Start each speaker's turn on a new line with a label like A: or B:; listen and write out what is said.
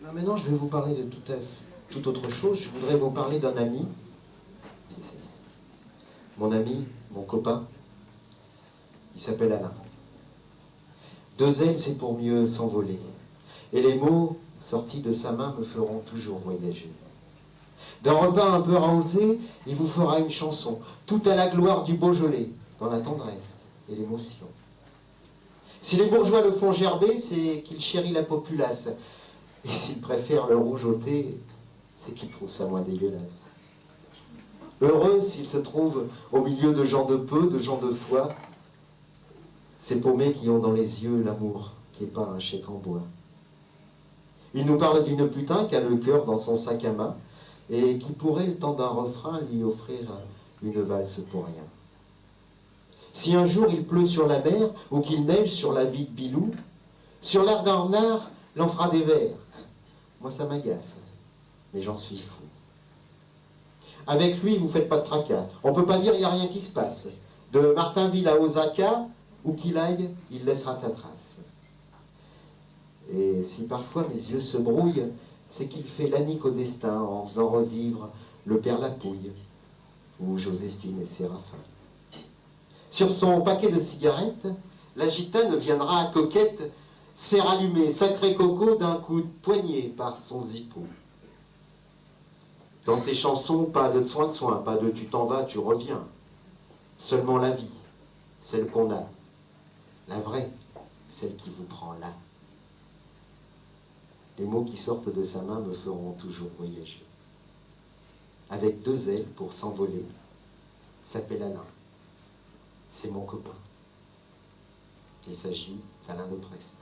A: Alors maintenant, je vais vous parler de tout autre chose. Je voudrais vous parler d'un ami. Mon ami, mon copain, il s'appelle Alain. Deux ailes, c'est pour mieux s'envoler. Et les mots sortis de sa main me feront toujours voyager. D'un repas un peu arrosé, il vous fera une chanson, tout à la gloire du Beaujolais, dans la tendresse et l'émotion. Si les bourgeois le font gerber, c'est qu'il chérit la populace. Et s'il préfère le rouge au thé, c'est qu'il trouve ça moins dégueulasse. Heureux s'il se trouve au milieu de gens de peu, de gens de foi, ces paumés qui ont dans les yeux l'amour, qui n'est pas un chèque en bois. Il nous parle d'une putain qui a le cœur dans son sac à main et qui pourrait, le temps d'un refrain, lui offrir une valse pour rien. Si un jour il pleut sur la mer ou qu'il neige sur la vie de Bilou, sur l'air d'un renard, l'en fera des vers. Moi, ça m'agace, mais j'en suis fou. Avec lui, vous ne faites pas de tracas. On ne peut pas dire qu'il n'y a rien qui se passe. De Martinville à Osaka, où qu'il aille, il laissera sa trace. Et si parfois mes yeux se brouillent, c'est qu'il fait l'anique au destin en faisant revivre le père Lapouille ou Joséphine et Séraphin. Sur son paquet de cigarettes, la gitane viendra à coquette se faire allumer sacré coco d'un coup de poignet par son zippo. Dans ses chansons, pas de soin, pas de tu t'en vas, tu reviens. Seulement la vie, celle qu'on a. La vraie, celle qui vous prend là. Les mots qui sortent de sa main me feront toujours voyager. Avec deux ailes pour s'envoler, s'appelle Alain. C'est mon copain. Il s'agit d'Alain de Prest.